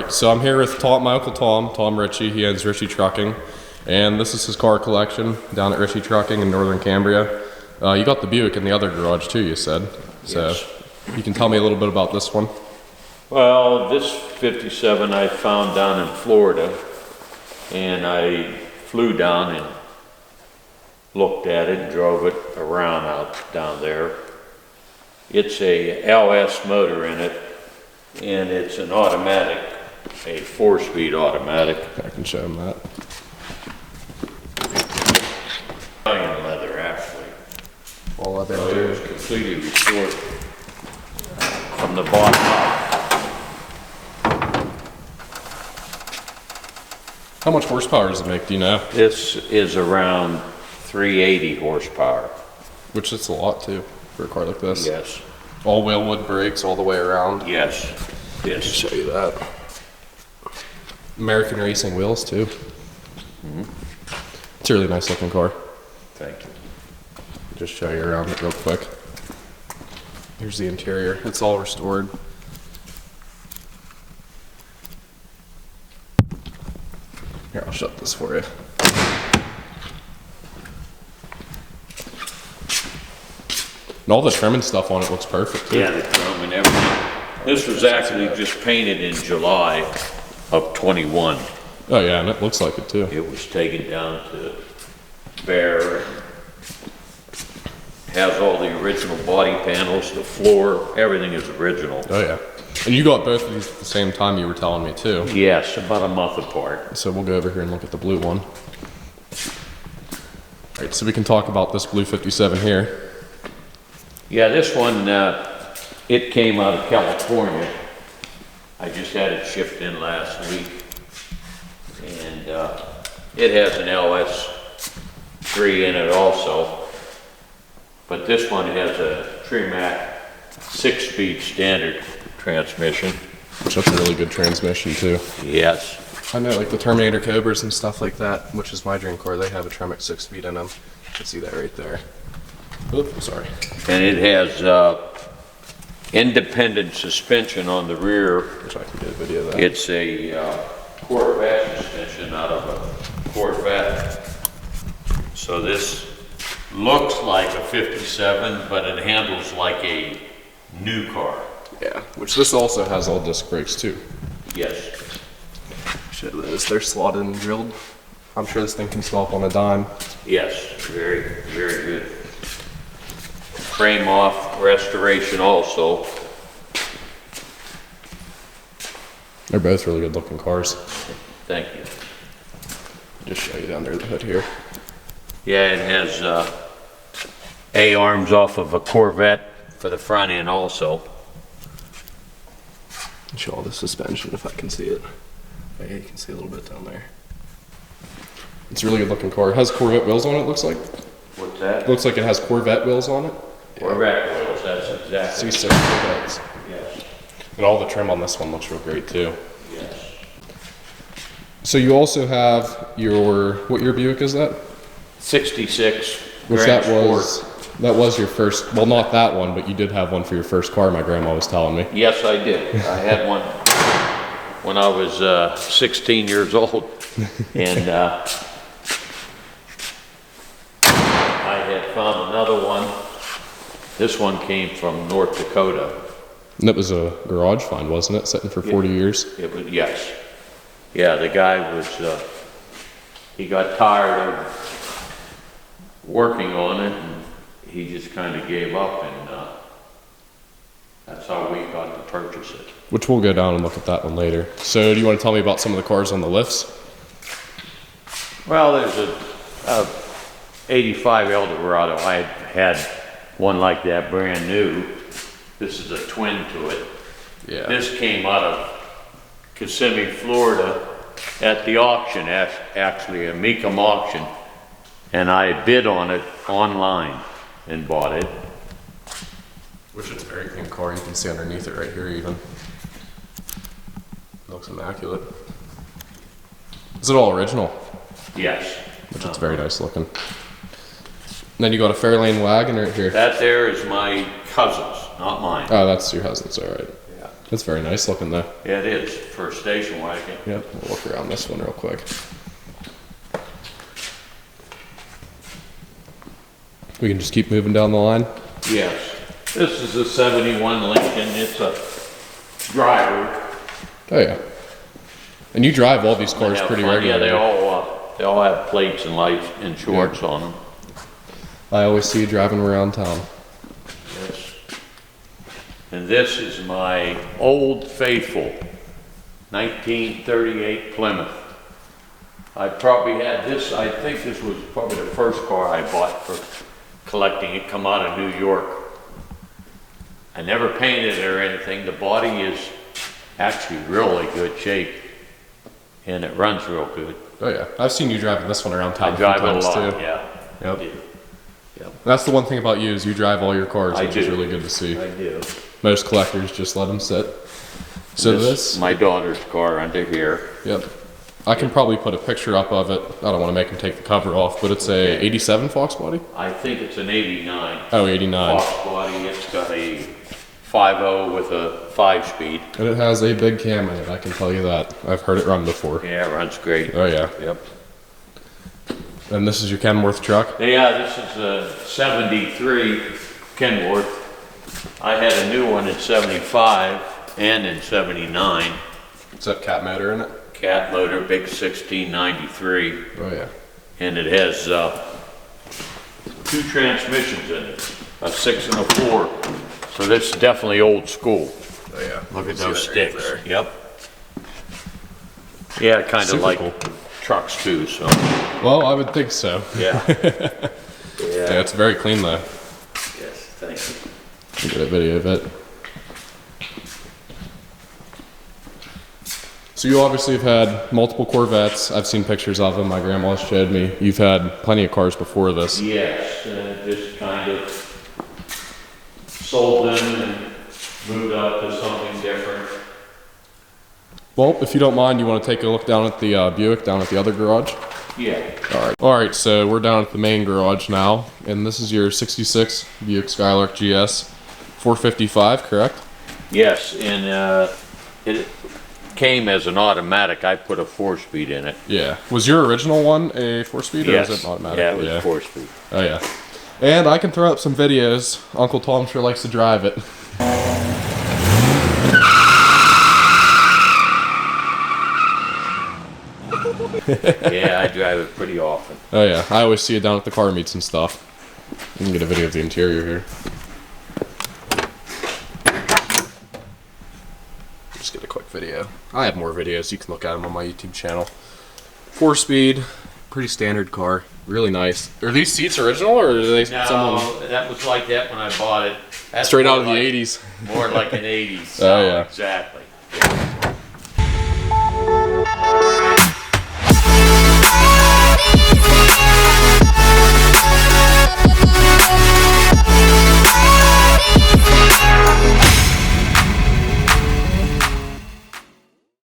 Alright, so I'm here with my Uncle Tom Ritchey. He owns Ritchey Trucking. And this is his car collection down at Ritchey Trucking in Northern Cambria. You got the Buick in the other garage too, you said. So Yes. You can tell me a little bit about this one. Well, this 57 I found down in Florida, and I flew down and looked at it and drove it around out down there. It's a LS motor in it, and it's an automatic, a 4-speed automatic. I can show him that. Italian leather, actually. All leather. So it was completely restored from the bottom up. How much horsepower does it make, do you know? This is around 380 horsepower. Which is a lot too, for a car like this. Yes. All wheel wood brakes all the way around. Yes. I'll Yes. show you that. American racing wheels too. It's a really nice looking car. Thank you. Just show you around it real quick. Here's the interior. It's all restored. Here, I'll shut this for you. And all the trim and stuff on it looks perfect too. Yeah, the chrome and everything. This was actually just painted in July of 21. Oh yeah, and it looks like it too. It was taken down to bare and has all the original body panels, the floor, everything is original. Oh yeah. And you got both of these at the same time, you were telling me too. Yes, about a month apart. So we'll go over here and look at the blue one. Alright, so we can talk about this blue 57 here. Yeah, this one, it came out of California. I just had it shipped in last week. And it has an LS3 in it also. But this one has a Tremac 6-speed standard transmission. Which that's a really good transmission too. Yes. I know, like the Terminator Cobras and stuff like that, which is my dream car, they have a Tremec 6-speed in them. You can see that right there. Oops, sorry. And it has independent suspension on the rear. Which I can get a video of that. It's a Corvette suspension out of a Corvette. So this looks like a 57, but it handles like a new car. Yeah, which this also has all disc brakes too. Yes. Show those, they're slotted and drilled. I'm sure this thing can stop on a dime. Yes, very, very good. Frame off restoration also. They're both really good looking cars. Thank you. Just show you down there the hood here. Yeah, it has A-arms off of a Corvette for the front end also. Show all the suspension if I can see it. Oh, yeah, you can see a little bit down there. It's a really good looking car. It has Corvette wheels on it, looks like. What's that? Looks like it has Corvette wheels on it. Corvette wheels, that's exactly. C6 Corvettes. Yes, And all the trim on this one looks real great too. yes. So you also have your, what year Buick is that? 66 Which Grand that was your first, well not that one, but you did have one for your first car, my grandma was telling me. Yes, I did. I had one when I was 16 years old. And I had found another one. This one came from North Dakota. And it was a garage find, wasn't it? Sitting for 40 years? It was, yes. Yeah, the guy was, he got tired of working on it and he just kind of gave up, and that's how we got to purchase it. Which we'll go down and look at that one later. So do you want to tell me about some of the cars on the lifts? Well, there's a 85 Eldorado. I had one like that brand new. This is a twin to it. Yeah. This came out of Kissimmee, Florida at the auction, actually a Mecum auction. And I bid on it online and bought it. Which is a very clean car. You can see underneath it right here even. It looks immaculate. Is it all original? Yes. Which is very nice looking. And then you got a Fairlane wagon right here. That there is my cousin's, not mine. Oh, that's your husband's, all right. Yeah. It's very nice looking though. Yeah, it is for a station wagon. Yep, we'll look around this one real quick. We can just keep moving down the line. Yes. This is a 71 Lincoln. It's a driver. Oh yeah. And you drive all these cars pretty regularly. Yeah, they all have plates and lights and shorts on them. I always see you driving around town. Yes. And this is my old faithful 1938 Plymouth. I probably had this, I think this was probably the first car I bought for collecting. It come out of New York. I never painted it or anything. The body is actually really good shape. And it runs real good. Oh yeah, I've seen you driving this one around town I drive a few it a times lot, too. yeah. Yep. I do. Yep. That's the one thing about you is you drive all your cars, which is really good to see. I do. Most collectors just let them sit. So this my daughter's car under here. Yep. I can probably put a picture up of it. I don't want to make him take the cover off, but it's a 87 Fox body? I think it's an 89. Oh, 89. Fox body. It's got a 5.0 with a 5-speed. And it has a big cam in it, I can tell you that. I've heard it run before. Yeah, it runs great. Oh yeah. Yep. And this is your Kenworth truck? Yeah, this is a 73 Kenworth. I had a new one in 75 and in 79. It's that cat motor in it? Cat motor, big 1693. Oh yeah. And it has 2 transmissions in it, a 6 and a 4. So this is definitely old school. Oh yeah. Look at those sticks. Yep. Yeah, kind of like cool. trucks too, so. Well, I would think so. Yeah. Yeah, it's very clean though. Yes, thank you. Get a video of it. So you obviously have had multiple Corvettes. I've seen pictures of them. My grandma showed me. You've had plenty of cars before this. Yes, just kind of sold them and moved up to something different. Well, if you don't mind, you want to take a look down at the Buick down at the other garage? Yeah. All right, so we're down at the main garage now, and this is your 66 Buick Skylark GS 455, correct? Yes, and it came as an automatic. I put a 4-speed in it. Yeah. Was your original one a 4-speed or Yes. was it automatic? Yeah, it was 4-speed. Oh yeah. And I can throw up some videos. Uncle Tom sure likes to drive it. Yeah, I drive it pretty often. Oh yeah, I always see it down at the car meets and stuff. You can get a video of the interior here. Just get a quick video. I have more videos, you can look at them on my YouTube channel. 4-speed, pretty standard car, really nice. Are these seats original or are they someone? That was like that when I bought it. That's Straight out of more the like- 80s. More like an 80s. Oh, yeah. Exactly.